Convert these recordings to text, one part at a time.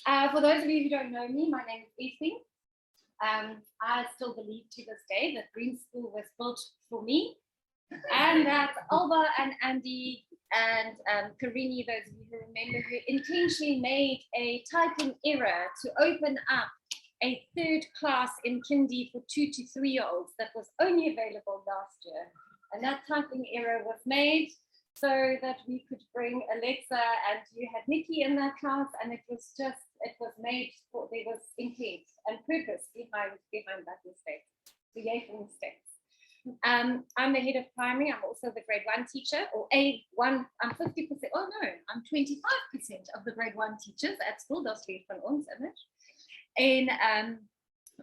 For those of you who don't know me, my name is Essie. I still believe to this day that Green School was built for me, and that Alba and Andy and Karini, those of you who remember, who intentionally made a typing error to open up a third class in Kindy for 2 to 3 year olds that was only available last year. And that typing error was made so that we could bring Alexa, and you had Nikki in that class, and it was made for, there was intent and purpose behind that mistake. So yay for mistakes. I'm the head of primary. I'm also the grade 1 teacher, or A1. I'm 50%. Oh no, I'm 25% of the grade 1 teachers at school. Das leert van ons image. And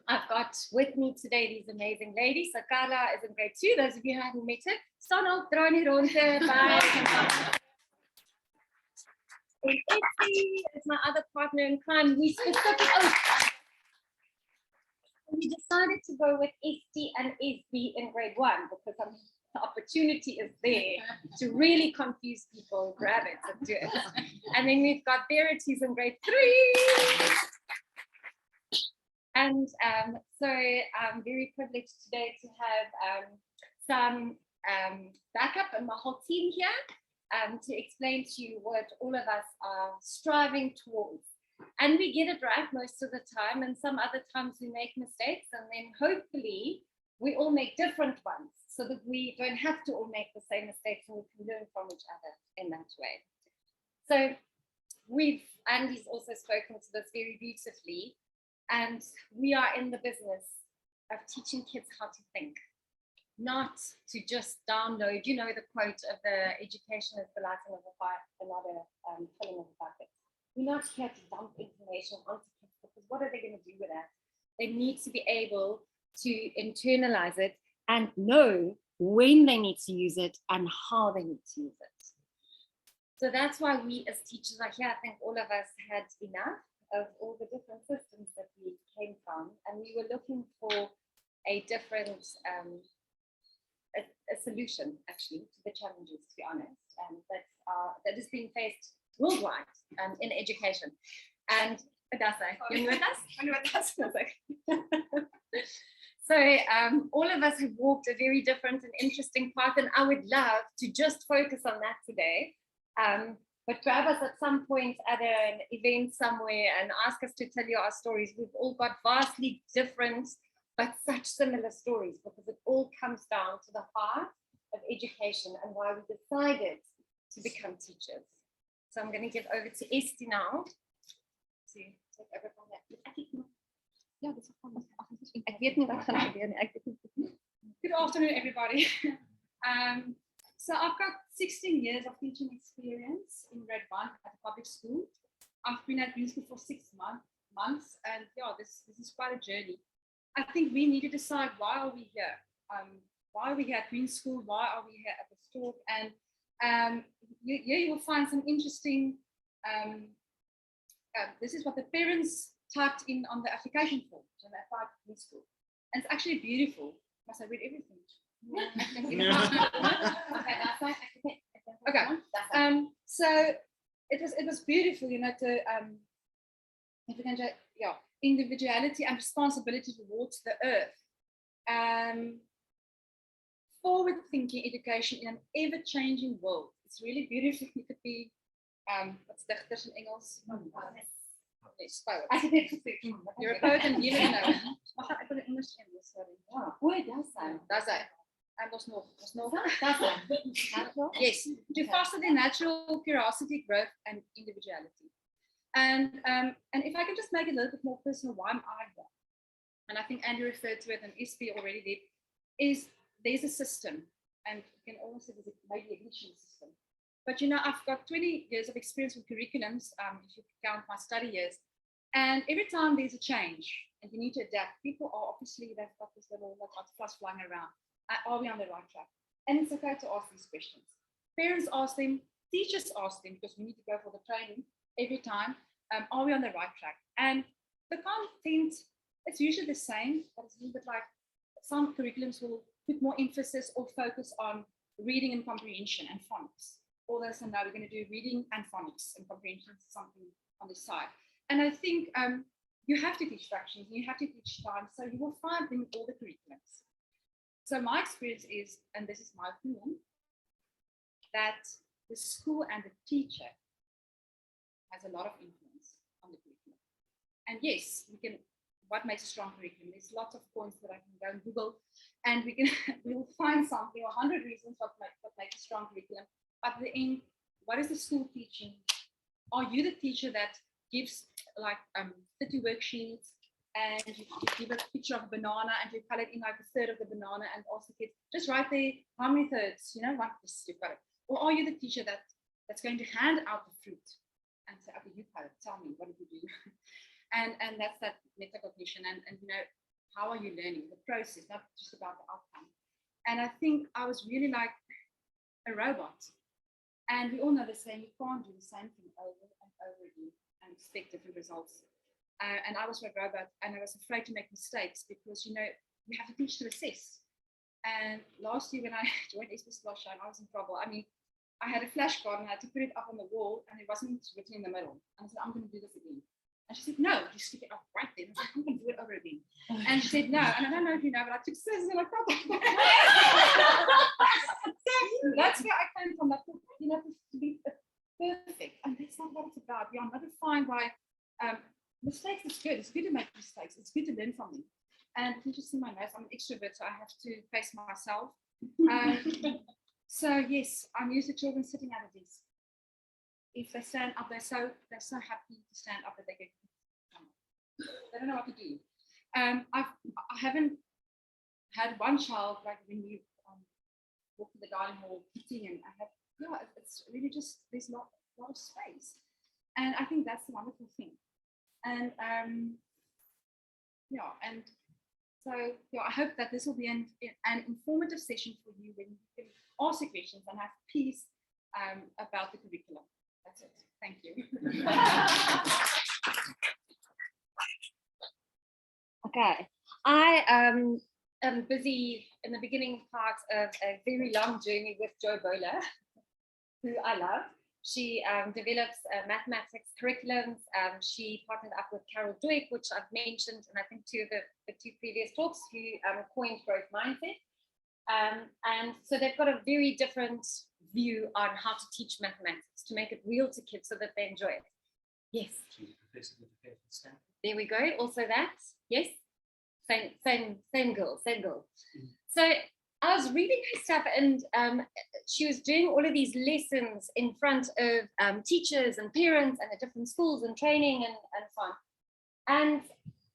I've got with me today these amazing ladies. So Carla is in grade 2. Those of you who haven't met her, staan op, draai nie rondte, bye. And Essie is my other partner in crime. We decided to go with Estie and SB in grade 1 because the opportunity is there to really confuse people, grab it and do it. And then we've got Barrett, who's in grade 3. And so I'm very privileged today to have some backup and my whole team here to explain to you what all of us are striving towards. And we get it right most of the time, and some other times we make mistakes, and then hopefully we all make different ones so that we don't have to all make the same mistakes and we can learn from each other in that way. So Andy's also spoken to this very beautifully, and we are in the business of teaching kids how to think, not to just download, you know, the quote of the education is the lighting of a fire, another filling of a bucket. We're not here to dump information onto kids because what are they going to do with that? They need to be able to internalize it and know when they need to use it and how they need to use it. So that's why we as teachers are here. I think all of us had enough of all the different systems that we came from, and we were looking for a different a solution actually to the challenges, to be honest, that is being faced worldwide in education. And Adasa, you're with us? I'm with us. So all of us have walked a very different and interesting path, and I would love to just focus on that today. But grab us at some point at an event somewhere and ask us to tell you our stories. We've all got vastly different but such similar stories, because it all comes down to the heart of education and why we decided to become teachers. So I'm going to give over to Estie now to take over from that. Good afternoon, everybody. So I've got 16 years of teaching experience in grade 1 at a public school. I've been at Green School for 6 months, and yeah, this is quite a journey. I think we need to decide, why are we here? Why are we here at Green School? Why are we here at the Stork? And you will find some interesting, this is what the parents typed in on the application form when they applied to Green School. And it's actually beautiful. Must I read everything? Okay. So it was beautiful, you know, to individuality and responsibility towards the earth. Forward thinking education in an ever-changing world. It's really beautiful. You could be what's dichters in Engels? You're a poet and you don't know. I put it in English. Sorry. Does that? And was nog. Yes, to foster their natural curiosity, growth, and individuality. And if I can just make it a little bit more personal, why am I here? And I think Andrew referred to it, and SB already did, is there's a system, and you can almost say there's maybe a glitching system. But you know, I've got 20 years of experience with curriculums, if you count my study years, and every time there's a change and you need to adapt, people are obviously, they've got this little plus flying around. Are we on the right track? And it's okay to ask these questions. Parents ask them, teachers ask them, because we need to go for the training every time. Are we on the right track? And the content, it's usually the same, but it's a little bit like some curriculums will put more emphasis or focus on reading and comprehension and phonics. All this, and now we're going to do reading and phonics and comprehension, something on the side. And I think you have to teach fractions, and you have to teach time, so you will find them in all the curriculums. So my experience is, and this is my opinion, that the school and the teacher has a lot of influence on the curriculum. And yes, what makes a strong curriculum? There's lots of points that I can go and Google, and we will find something, 100 reasons what makes a strong curriculum. But at the end, what is the school teaching? Are you the teacher that gives like 30 worksheets, and you give a picture of a banana and you color it in like a third of the banana and ask the kids, just write there how many thirds, what you've got it. Or are you the teacher that's going to hand out the fruit and say, okay, you color, tell me, what did you do? and that's that metacognition, and how are you learning? The process, not just about the outcome. And I think I was really like a robot. And we all know the same, you can't do the same thing over and over again and expect different results. And I was a robot, and I was afraid to make mistakes because, you have to teach to assess. And last year when I joined SBS last year, I was in trouble. I mean, I had a flashcard and I had to put it up on the wall, and it wasn't written in the middle. And I said, I'm going to do this again. And she said, no, you stick it up right there. And I said, I'm going to do it over again. And she said, no. And I don't know if you know, but I took scissors and I cut it. So that's where I came from. That, to be perfect. And that's not what it's about. We are not defined by mistakes. It's good. It's good to make mistakes. It's good to learn from them. And if you just see my nose, I'm an extrovert, so I have to face myself. So yes, I'm used to children sitting at a desk. If they stand up, they're so happy to stand up that they get. They don't know what to do. I haven't had one child like when you walk to the dining hall sitting, and it's really just there's a lot of space, and I think that's the wonderful thing. And and so I hope that this will be an informative session for you when you can ask your questions and have peace about the curriculum. That's it. Thank you. Okay, I am busy in the beginning part of a very long journey with Jo Bowler, who I love. She develops mathematics curriculums. She partnered up with Carol Dweck, which I've mentioned, and I think the two previous talks, who coined growth mindset. And so they've got a very different view on how to teach mathematics, to make it real to kids so that they enjoy it. Yes. There we go. Also that. Yes. Same girl. So I was reading her stuff, and she was doing all of these lessons in front of teachers and parents and the different schools and training and so on.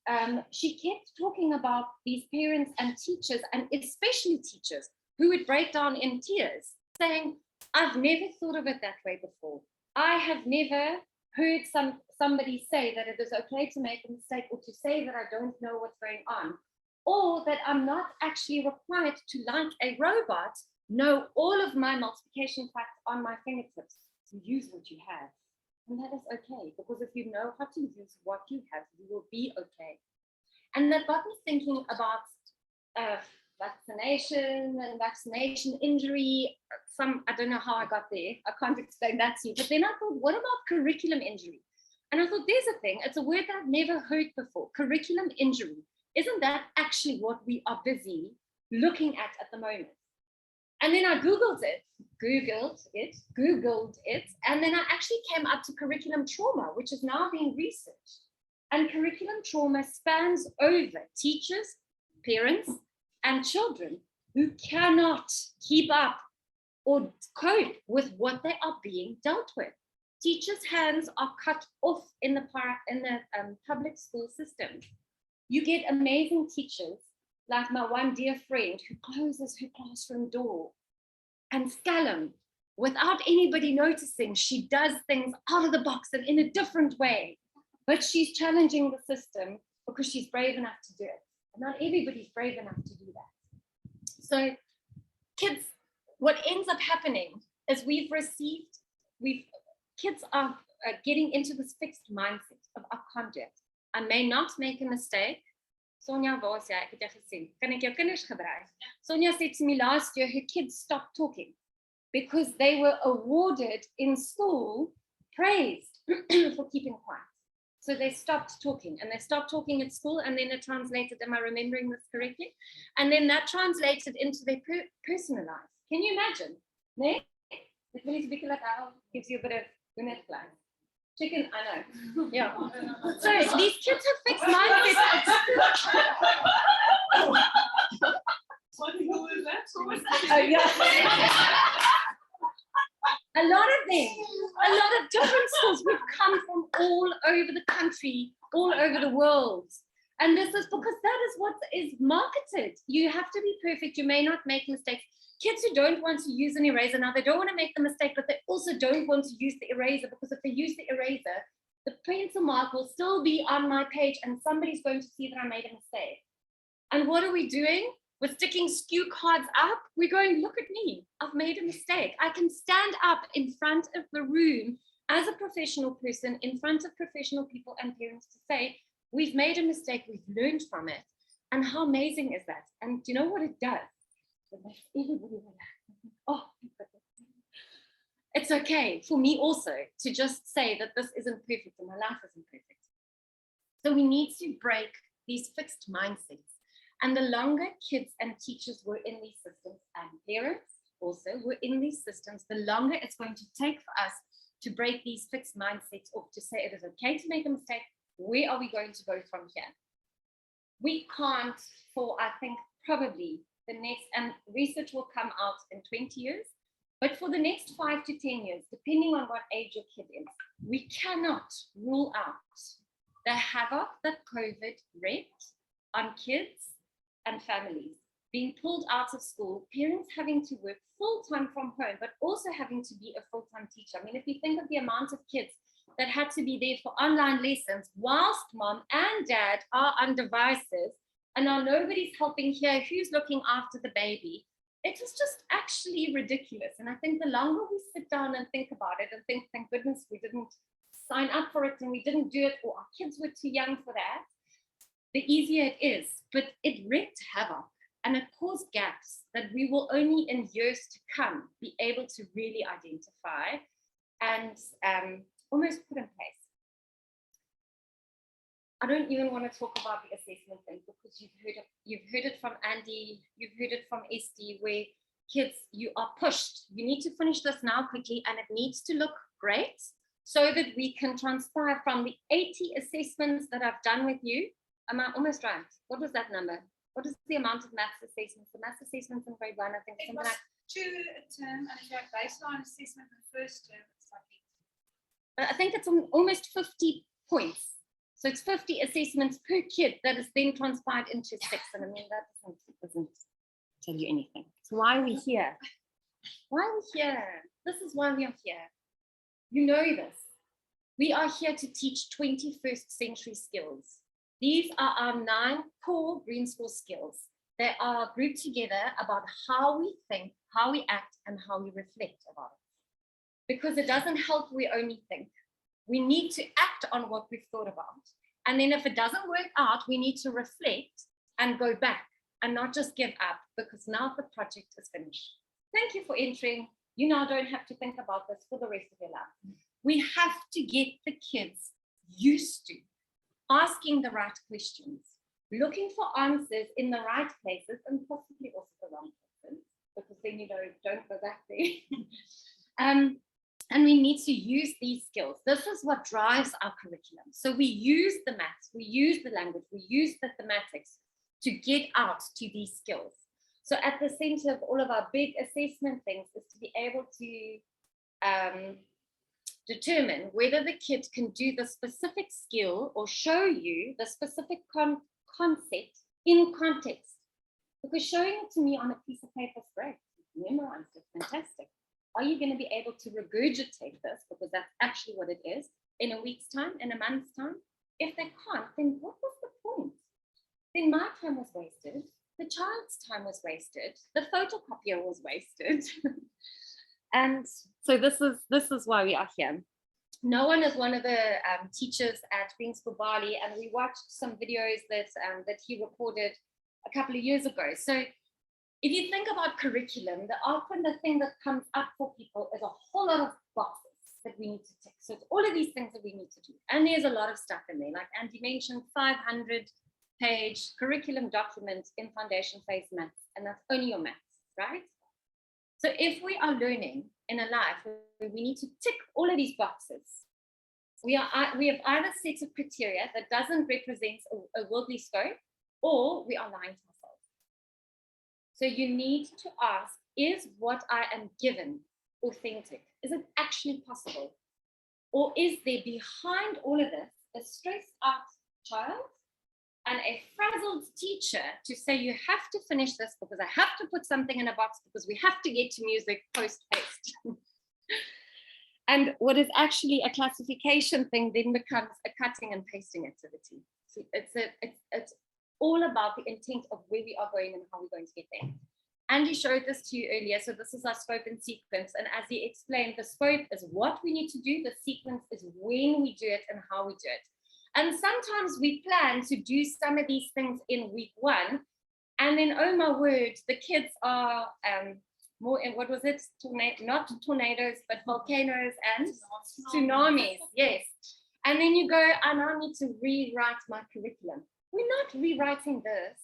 And she kept talking about these parents and teachers, and especially teachers, who would break down in tears, saying, I've never thought of it that way before. I have never heard somebody say that it is okay to make a mistake, or to say that I don't know what's going on, or that I'm not actually required to, like a robot, know all of my multiplication facts on my fingertips. To use what you have. And that is okay, because if you know how to use what you have, you will be okay. And that got me thinking about vaccination and vaccination injury. I don't know how I got there. I can't explain that to you. But then I thought, what about curriculum injury? And I thought, there's a thing. It's a word that I've never heard before. Curriculum injury. Isn't that actually what we are busy looking at the moment? And then I Googled it, and then I actually came up to curriculum trauma, which is now being researched. And curriculum trauma spans over teachers, parents, and children who cannot keep up or cope with what they are being dealt with. Teachers' hands are cut off in the public school system. You get amazing teachers, like my one dear friend who closes her classroom door and scallum, without anybody noticing. She does things out of the box and in a different way, but she's challenging the system because she's brave enough to do it. And not everybody's brave enough to do that. So kids, what ends up happening is kids are getting into this fixed mindset of I can't do it. I may not make a mistake. Sonia was, ek het jou gesien. Kan ek jou kinders gebruik? Sonia said to me last year, her kids stopped talking because they were awarded in school praised for keeping quiet. So they stopped talking, and they stopped talking at school, and then it translated, am I remembering this correctly? And then that translated into their personal life. Can you imagine? Nee? Dit wil iets bietjie laat hou, gives you a bit of goodness. Chicken, I know. Yeah. So these kids have fixed mindsets. Oh, yeah. A lot of them, a lot of different schools. We've come from all over the country, all over the world. And this is because that is what is marketed. You have to be perfect. You may not make mistakes. Kids who don't want to use an eraser, now they don't want to make the mistake, but they also don't want to use the eraser, because if they use the eraser, the pencil mark will still be on my page and somebody's going to see that I made a mistake. And what are we doing? We're sticking SKU cards up. We're going, look at me, I've made a mistake. I can stand up in front of the room as a professional person, in front of professional people and parents, to say, we've made a mistake, we've learned from it. And how amazing is that? And do you know what it does? It makes everybody relax. Oh, it's okay for me also to just say that this isn't perfect and my life isn't perfect. So we need to break these fixed mindsets. And the longer kids and teachers were in these systems, and parents also were in these systems, the longer it's going to take for us to break these fixed mindsets off, to say it is okay to make a mistake. Where are we going to go from here? We can't, for I think probably the next, and research will come out in 20 years, but for the next 5 to 10 years, depending on what age your kid is, we cannot rule out the havoc that COVID wreaked on kids and families, being pulled out of school, parents having to work full-time from home, but also having to be a full-time teacher. I mean, if you think of the amount of kids that had to be there for online lessons whilst mom and dad are on devices, and now nobody's helping here, who's looking after the baby? It was just actually ridiculous. And I think the longer we sit down and think about it and think, thank goodness we didn't sign up for it and we didn't do it, or our kids were too young for that, the easier it is. But it wreaked havoc and it caused gaps that we will only in years to come be able to really identify and almost put in place. I don't even want to talk about the assessment thing, because you've heard it from Andy, you've heard it from Esty, where kids, you are pushed. You need to finish this now quickly, and it needs to look great so that we can transpire from the 80 assessments that I've done with you. Am I almost right? What was that number? What is the amount of maths assessments? The maths assessments in grade 1, I think it something was like 2 a term, and if you have baseline assessment in the first term, it's like 8. I think it's almost 50 points. So it's 50 assessments per kid that is then transpired into 6. And I mean, that doesn't tell you anything. So why are we here? Why are we here? This is why we are here. You know this. We are here to teach 21st century skills. These are our 9 core Green School skills. They are grouped together about how we think, how we act, and how we reflect about it. Because it doesn't help we only think. We need to act on what we've thought about. And then if it doesn't work out, we need to reflect and go back and not just give up, because now the project is finished. Thank you for entering. You now don't have to think about this for the rest of your life. We have to get the kids used to asking the right questions, looking for answers in the right places, and possibly also the wrong places, because then you don't go back there. And we need to use these skills. This is what drives our curriculum. So we use the maths, we use the language, we use the thematics to get out to these skills. So at the center of all of our big assessment things is to be able to determine whether the kid can do the specific skill or show you the specific concept in context. Because showing it to me on a piece of paper is great. Memorize it, fantastic. Are you going to be able to regurgitate this, because that's actually what it is, in a week's time, in a month's time? If they can't, then what was the point? Then my time was wasted, the child's time was wasted, the photocopier was wasted. And so this is why we are here. Noah is one of the teachers at Green School Bali, and we watched some videos that he recorded a couple of years ago. So if you think about curriculum, often the thing that comes up for people is a whole lot of boxes. that we need to tick. So it's all of these things that we need to do. And there's a lot of stuff in there, like Andy mentioned, 500-page curriculum document in foundation phase maths, and that's only your maths, right? So if we are learning in a life where we need to tick all of these boxes, we have either set of criteria that doesn't represent a worldly scope, or we are lying to ourselves. So you need to ask, is what I am given authentic? Is it actually possible? Or is there behind all of this a stressed out child and a frazzled teacher to say you have to finish this because I have to put something in a box because we have to get to music post-haste. And what is actually a classification thing then becomes a cutting and pasting activity. So it's all about the intent of where we are going and how we're going to get there. Andy showed this to you earlier. So this is our scope and sequence. And as he explained, the scope is what we need to do. The sequence is when we do it and how we do it. And sometimes we plan to do some of these things in week 1. And then, oh my word, the kids are more in, what was it? Not tornadoes, but volcanoes and tsunamis. Yes. And then you go, I now need to rewrite my curriculum. We're not rewriting this.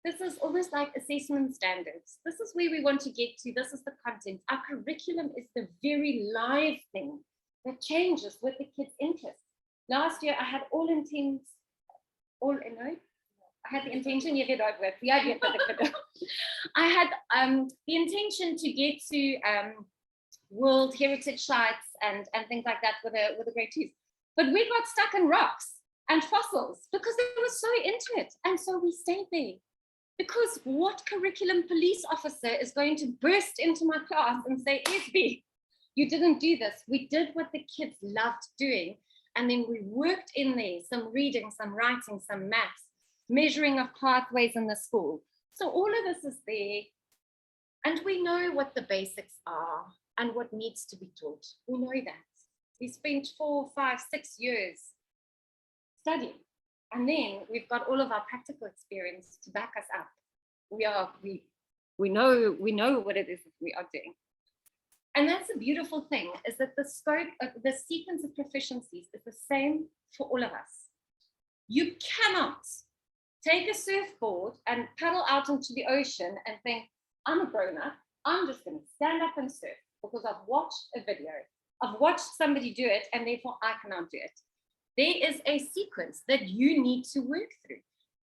This is almost like assessment standards. This is where we want to get to. This is the content. Our curriculum is the very live thing that changes with the kids' interests. Last year, I had I had the intention, I had the intention to get to World Heritage sites and things like that with a grade 2s. But we got stuck in rocks and fossils because they were so into it. And so we stayed there. Because what curriculum police officer is going to burst into my class and say, Esby, you didn't do this. We did what the kids loved doing. And then we worked in there, some reading, some writing, some maths, measuring of pathways in the school. So all of this is there. And we know what the basics are and what needs to be taught. We know that. We spent 4, 5, 6 years studying. And then we've got all of our practical experience to back us up. We know what it is that we are doing. And that's a beautiful thing, is that the scope of the sequence of proficiencies is the same for all of us. You cannot take a surfboard and paddle out into the ocean and think, I'm a grown-up, I'm just going to stand up and surf because I've watched a video, I've watched somebody do it, and therefore I cannot do it. There is a sequence that you need to work through.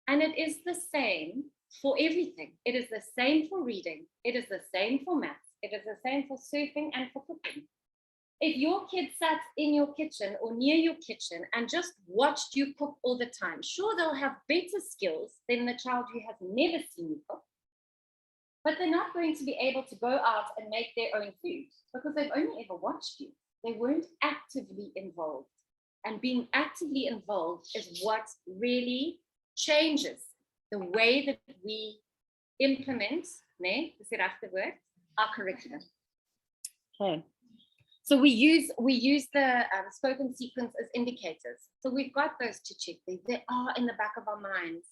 And it is the same for everything. It is the same for reading. It is the same for maths. It is the same for surfing and for cooking. If your kid sat in your kitchen or near your kitchen and just watched you cook all the time, sure, they'll have better skills than the child who has never seen you cook. But they're not going to be able to go out and make their own food because they've only ever watched you. They weren't actively involved. And being actively involved is what really changes the way that we implement, our curriculum. Okay. So we use the spoken sequence as indicators. So we've got those to check. They are in the back of our minds.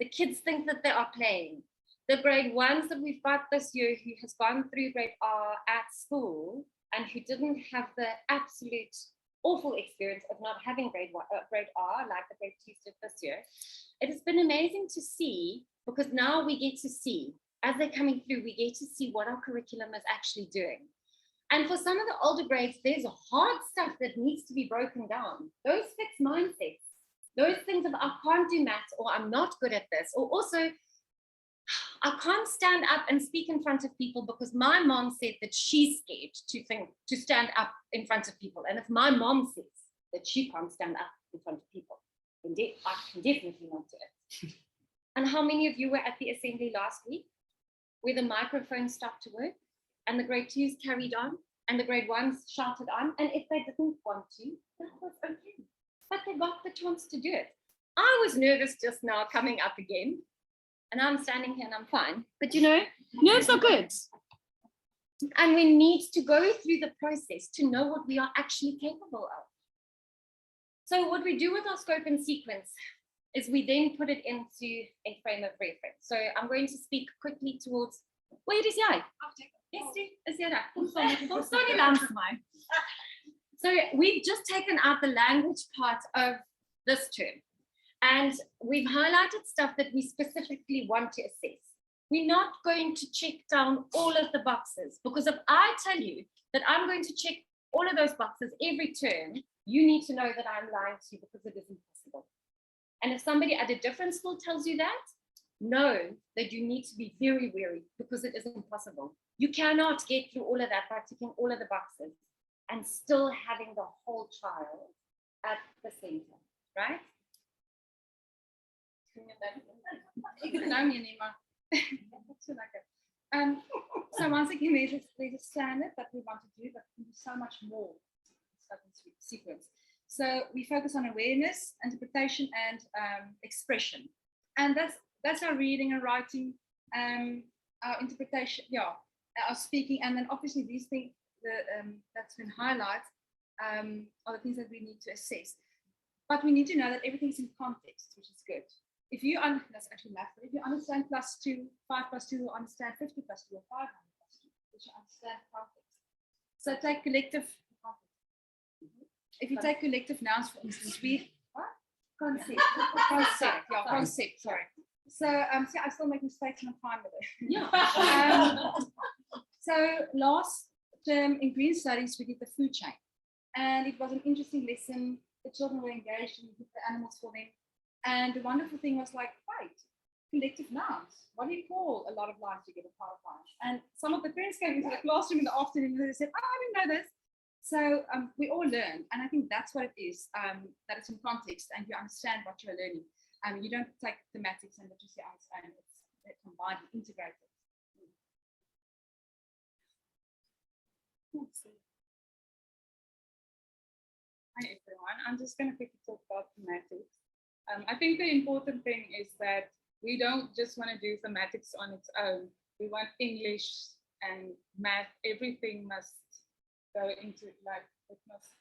The kids think that they are playing. The grade 1s that we've got this year who has gone through grade R at school and who didn't have the absolute awful experience of not having grade R like the grade 2s did this year. It has been amazing to see, because now we get to see, as they're coming through, we get to see what our curriculum is actually doing. And for some of the older grades, there's hard stuff that needs to be broken down. Those fixed mindsets, those things of I can't do maths, or I'm not good at this, or also I can't stand up and speak in front of people because my mom said that she's scared to stand up in front of people. And if my mom says that she can't stand up in front of people, then I can definitely not do it. And how many of you were at the assembly last week where the microphone stopped to work and the grade 2s carried on and the grade 1s shouted on? And if they didn't want to, that was okay. But they got the chance to do it. I was nervous just now coming up again. And I'm standing here and I'm fine. But you know, nerves are good. And we need to go through the process to know what we are actually capable of. So what we do with our scope and sequence is we then put it into a frame of reference. So I'm going to speak quickly towards, where is jy? Yes, is jy daar? Kom staan nie langs my. So we've just taken out the language part of this term, and we've highlighted stuff that we specifically want to assess. We're not going to check down all of the boxes, because if I tell you that I'm going to check all of those boxes every term, you need to know that I'm lying to you, because it isn't possible. And if somebody at a different school tells you that, know that you need to be very wary, because it isn't possible. You cannot get through all of that by ticking all of the boxes and still having the whole child at the center, right? So once again, there's a standard that we want to do, but we do so much more in sequence. So we focus on awareness, interpretation, and expression, and that's our reading and writing, our interpretation, our speaking, and then obviously these things that's been highlighted are the things that we need to assess. But we need to know that everything's in context, which is good. If you that's actually math, but if you understand +2, 5 + 2, you'll understand 50 + 2 or 500 + 2, which you understand context. So take collective. If you take collective nouns, for instance, concept. Sorry. So see, I still make mistakes and I'm fine with it. Yeah. So last term in Green Studies, we did the food chain, and it was an interesting lesson. The children were engaged, and we did the animals for them. And the wonderful thing was like, wait, collective nouns. What do you call a lot of lines together, part of lines? And some of the parents came into the classroom in the afternoon and they said, I didn't know this. So we all learn, and I think that's what it is, that it's in context and you understand what you're learning. You don't take thematics and just understand, it's combined and integrated. Hi everyone, I'm just going to quickly talk about thematics. I think the important thing is that we don't just want to do thematics on its own. We want English and math, everything must go into, like, it must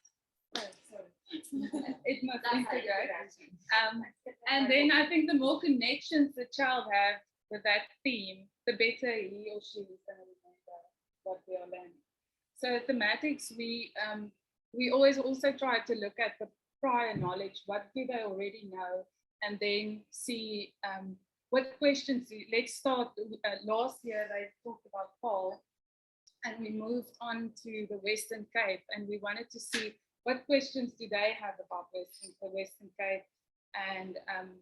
integrate. And then I think the more connections the child has with that theme, the better he or she is going to remember what we are learning. So thematics, we always also try to look at the prior knowledge, what do they already know, and then see what questions. Let's start, last year they talked about Paul, and we moved on to the Western Cape, and we wanted to see what questions do they have about the Western Cape, and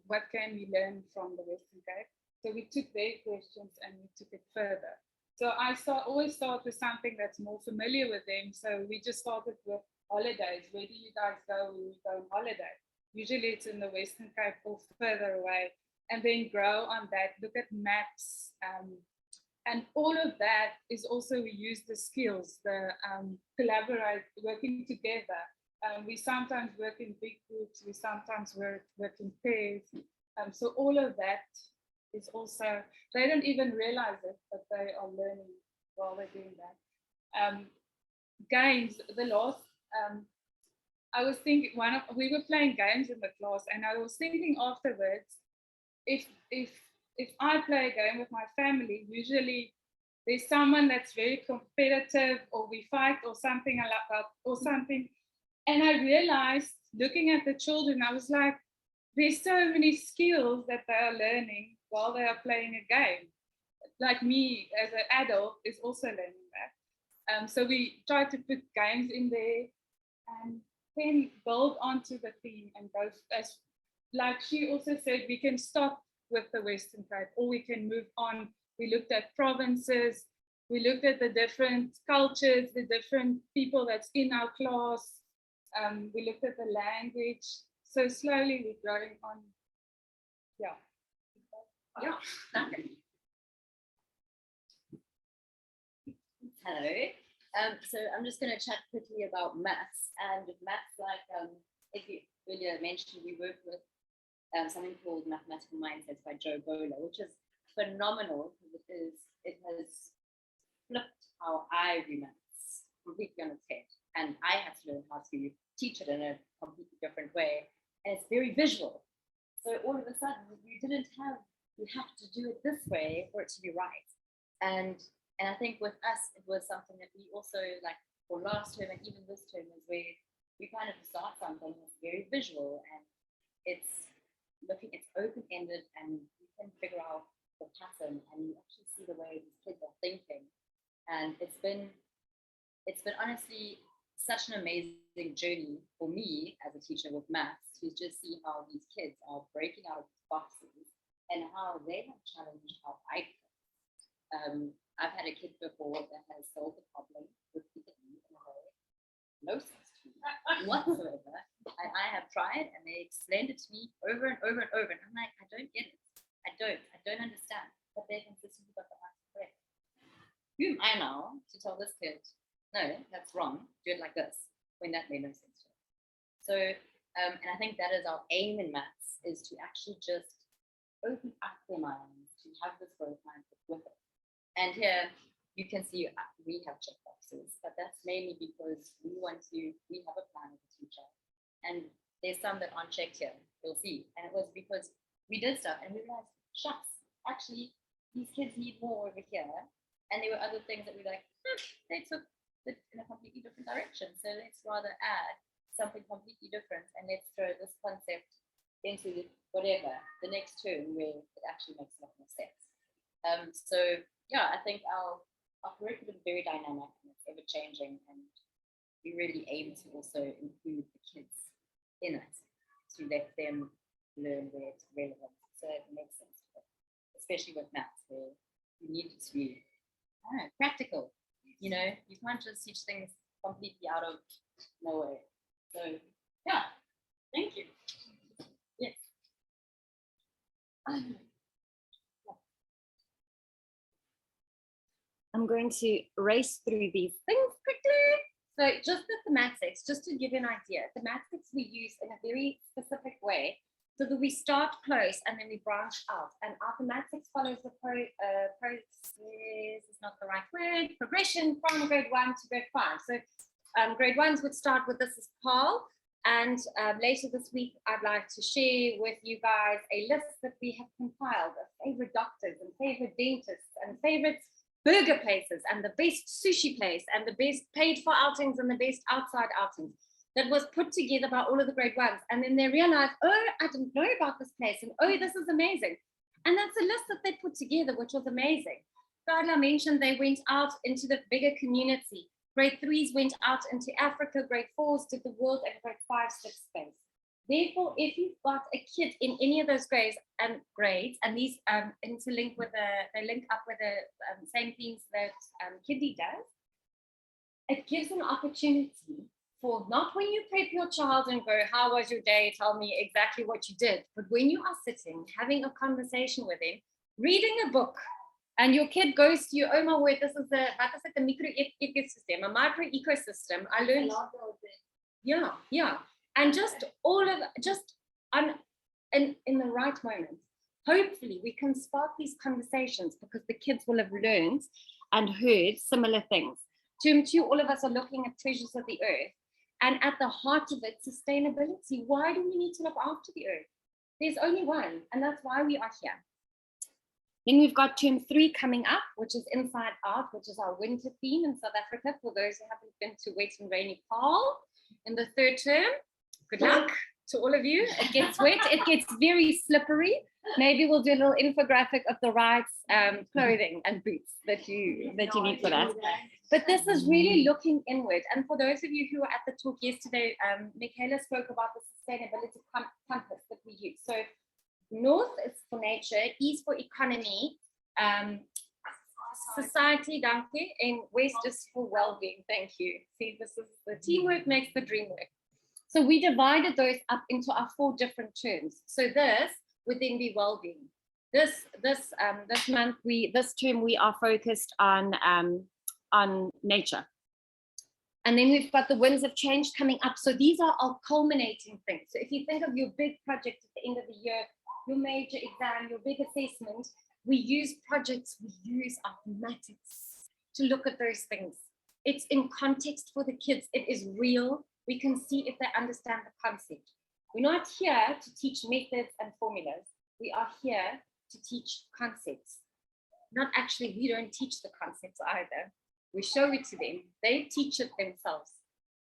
what can we learn from the Western Cape. So we took their questions and we took it further. So I always start with something that's more familiar with them. So we just started with holidays. Where do you guys go when you go on holiday? Usually it's in the Western Cape or further away, and then grow on that, look at maps. And all of that is also, we use the skills, the collaborate, working together. We sometimes work in big groups, we sometimes work in pairs. So all of that is also, they don't even realize it, but they are learning while they're doing that. Games, the last, I was thinking, we were playing games in the class, and I was thinking afterwards, if I play a game with my family, usually there's someone that's very competitive, or we fight or something like that, or something. And I realized, looking at the children, I was like, there's so many skills that they are learning while they are playing a game. Like me as an adult is also learning that. So we try to put games in there and then build onto the theme and go, as like she also said, we can stop with the Western Cape, or we can move on. We looked at provinces, we looked at the different cultures, the different people that's in our class. We looked at the language. So slowly we're growing on. Yeah. Okay. Hello. So I'm just going to chat quickly about maths. And maths, like if you earlier mentioned, we work with something called Mathematical Mindsets by Joe Bowler, which is phenomenal because it has flipped how I do maths completely on its head. And I had to learn how to teach it in a completely different way. And it's very visual. So all of a sudden, you have to do it this way for it to be right. And I think with us, it was something that we also, like for last term and even this term, is where we kind of start something that's very visual and it's open-ended, and you can figure out the pattern and you actually see the way these kids are thinking. And it's been honestly such an amazing journey for me as a teacher with maths to just see how these kids are breaking out of boxes and how they have challenged how I could. I've had a kid before that has solved the problem repeatedly in a way no sense to me whatsoever. And I have tried, and they explained it to me over and over and over, and I'm like, I don't get it. I don't understand. But they've consistently got the answer correct. Who am I now to tell this kid, no, that's wrong, do it like this, when that made no sense to me? So, and I think that is our aim in maths, is to actually just open up their minds to have this growth mindset with it. And here you can see we have check boxes, but that's mainly because we have a plan as a teacher. And there's some that aren't checked here, you'll see. And it was because we did stuff and we realized, shucks, actually, these kids need more over here. And there were other things that we like, they took it in a completely different direction. So let's rather add something completely different and let's throw this concept into whatever, the next term where it actually makes a lot more sense. So yeah, I think our curriculum is very dynamic and it's ever changing, and we really aim to also include the kids in it to let them learn where it's relevant. So it makes sense, especially with maths, where you need it to be practical. You know, you can't just teach things completely out of nowhere. So yeah, thank you. Yes. I'm going to race through these things quickly. So just the thematics, just to give you an idea, thematics we use in a very specific way so that we start close and then we branch out. And our thematics follows the process, is not the right word, progression from grade 1 to grade 5. So grade 1s would start with this as Paul. And later this week, I'd like to share with you guys a list that we have compiled of favorite doctors and favorite dentists and favorite burger places and the best sushi place and the best paid for outings and the best outside outings that was put together by all of the grade 1s. And then they realized, oh, I didn't know about this place, and oh, this is amazing. And that's a list that they put together, which was amazing. Carla mentioned they went out into the bigger community. Grade 3s went out into Africa, grade 4s did the world, and grade 5, 6 space. Therefore, if you've got a kid in any of those grades, and these interlink with they link up with the same things that Kiddy does, it gives an opportunity for not when you prep your child and go, how was your day? Tell me exactly what you did. But when you are sitting, having a conversation with them, reading a book, and your kid goes to you, oh my word, this is the micro ecosystem, a micro ecosystem. I learned. Yeah. And in the right moment, hopefully we can spark these conversations because the kids will have learned and heard similar things. Term 2, all of us are looking at treasures of the earth. And at the heart of it, sustainability. Why do we need to look after the earth? There's only one, and that's why we are here. Then we've got term 3 coming up, which is Inside Out, which is our winter theme in South Africa for those who haven't been to wet and rainy Paarl in the 3rd term. Good luck to all of you. It gets wet, it gets very slippery. Maybe we'll do a little infographic of the right clothing and boots that you need for that. But this is really looking inward. And for those of you who were at the talk yesterday, Michaela spoke about the sustainability compass that we use. So North is for nature, East for economy, society, thank you, and West is for well-being. Thank you. See, this is the teamwork makes the dream work. So we divided those up into our 4 different terms. So this would then be well-being. This term we are focused on nature. And then we've got the winds of change coming up. So these are our culminating things. So if you think of your big project at the end of the year, your major exam, your big assessment, we use projects, we use our thematics to look at those things. It's in context for the kids. It is real. We can see if they understand the concept. We're not here to teach methods and formulas. We are here to teach concepts. Not actually, we don't teach the concepts either. We show it to them. They teach it themselves.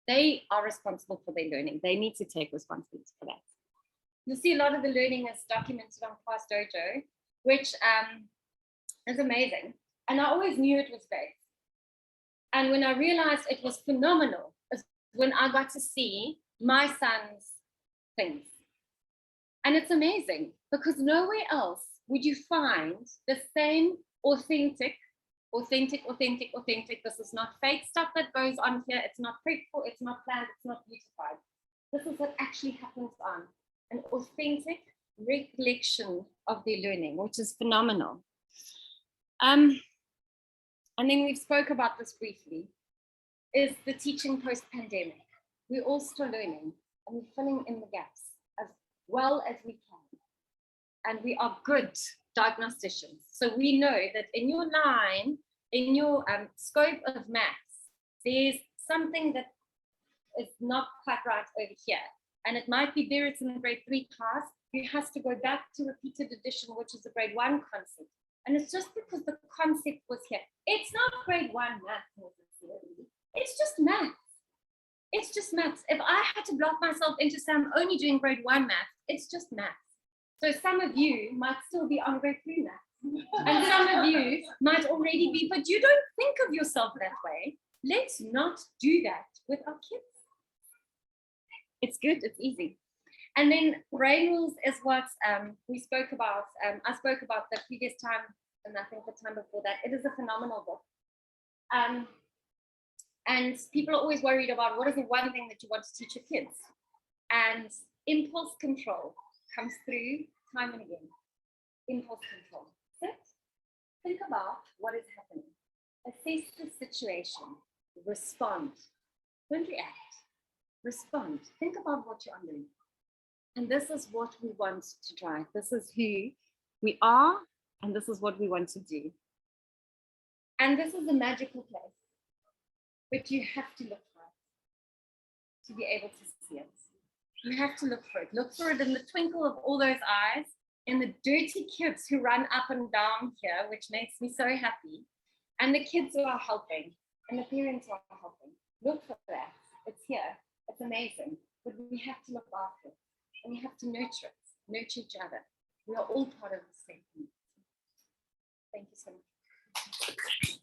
they are responsible for their learning. They need to take responsibility for that. You see, a lot of the learning is documented on Class Dojo, which is amazing. And I always knew it was great. And when I realized it was phenomenal, is when I got to see my son's things. And it's amazing because nowhere else would you find the same authentic. This is not fake stuff that goes on here. It's not faithful, it's not planned, it's not beautified. This is what actually happens on an authentic recollection of their learning, which is phenomenal. And then we've spoke about this briefly, is the teaching post-pandemic. We're all still learning and we're filling in the gaps as well as we can. And we are good diagnosticians. So we know that in your line, in your scope of maths, there's something that is not quite right over here. And it might be there, it's in the grade 3 class. You have to go back to repeated addition, which is a grade 1 concept. And it's just because the concept was here. It's not grade 1 math necessarily. It's just maths. It's just maths. If I had to block myself into say I'm only doing grade 1 maths, it's just maths. So some of you might still be on grade 3 maths. And some of you might already be, but you don't think of yourself that way. Let's not do that with our kids. It's good, it's easy. And then brain rules is what we spoke about. I spoke about the previous time, and I think the time before that. It is a phenomenal book. And people are always worried about what is the one thing that you want to teach your kids. And impulse control comes through time and again. Impulse control. Sit, think about what is happening. Assess the situation. Respond. Don't react. Respond. Think about what you're doing. And this is what we want to drive. This is who we are, and this is what we want to do. And this is a magical place. But you have to look for it to be able to see it. You have to look for it. Look for it in the twinkle of all those eyes, in the dirty kids who run up and down here, which makes me so happy, and the kids who are helping, and the parents who are helping. Look for that. It's here. It's amazing. But we have to look after it. And we have to nurture it, nurture each other. We are all part of the same community. Thank you so much.